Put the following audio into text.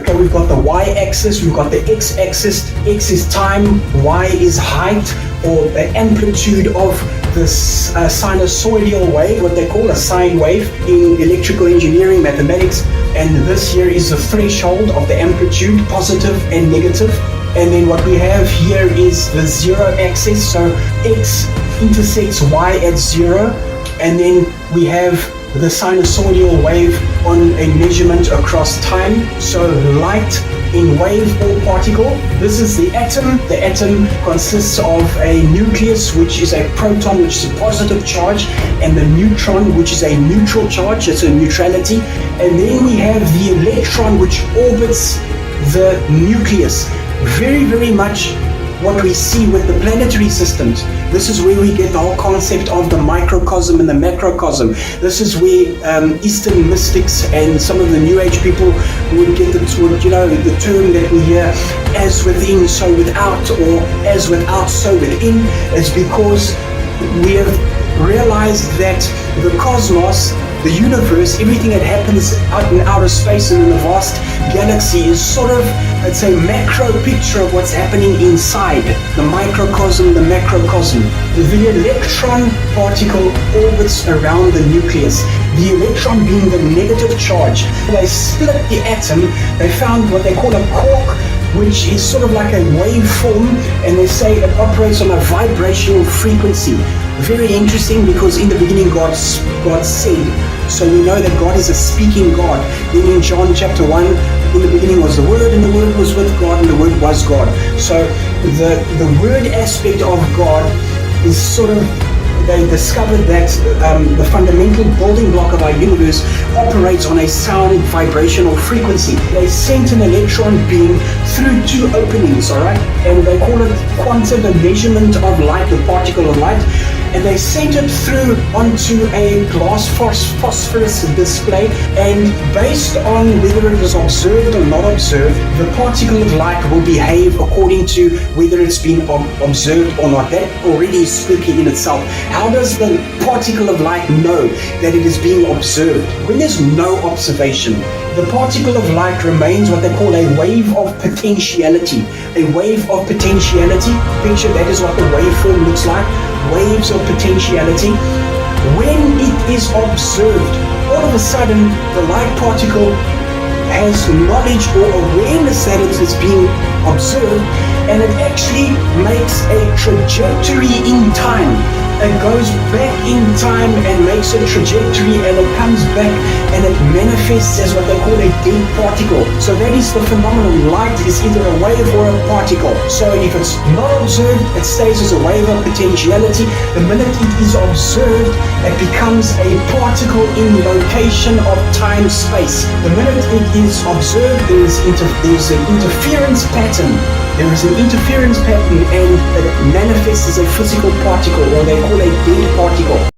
Okay, we've got the y-axis, we've got the x-axis. X is time, y is height, or the amplitude of this sinusoidal wave, what they call a sine wave in electrical engineering, mathematics. And this here is the threshold of the amplitude, positive and negative. And then what we have here is the zero axis, so x intersects y at 0, and then we have the sinusoidal wave on a measurement across time. So light in wave or particle, this is the atom. The atom consists of a nucleus, which is a proton, which is a positive charge, and the neutron, which is a neutral charge, it's a neutrality. And then we have the electron, which orbits the nucleus. Very, very much what we see with the planetary systems. This is where we get the whole concept of the microcosm and the macrocosm. This is where Eastern mystics and some of the New Age people would get the term that we hear, as within, so without, or as without, so within. It's because we have realized that the cosmos, the universe, everything that happens out in outer space and in the vast galaxy is sort of, let's say, macro picture of what's happening inside, the microcosm, the macrocosm. The electron particle orbits around the nucleus, the electron being the negative charge. They split the atom, they found what they call a quark, which is sort of like a waveform, and they say it operates on a vibrational frequency. Very interesting, because in the beginning God said, so we know that God is a speaking God. Then in John chapter 1, in the beginning was the Word, and the Word was with God, and the Word was God. So the Word aspect of God is sort of, they discovered that the fundamental building block of our universe operates on a sound vibrational frequency. They sent an electron beam through 2 openings, all right? And they call it quantum, the measurement of light, the particle of light. And they sent it through onto a glass phosphorus display, and based on whether it was observed or not observed, the particle of light will behave according to whether it's been observed or not. That already is spooky in itself. How does the particle of light know that it is being observed when there's no observation? The particle of light remains what they call a wave of potentiality. A wave of potentiality, picture that is what the waveform looks like. Waves of potentiality. When it is observed, all of a sudden the light particle has knowledge or awareness that it is being observed, and it actually makes a trajectory in time. It goes back in time and makes a trajectory, and it comes back and it manifests as what they call a dead particle. So that is the phenomenon. Light is either a wave or a particle. So if it's not observed, it stays as a wave of potentiality. The minute it is observed, it becomes a particle in location of time-space. The minute it is observed, there is an interference pattern. There is an interference pattern, and it manifests as a physical particle, or they call a dead particle.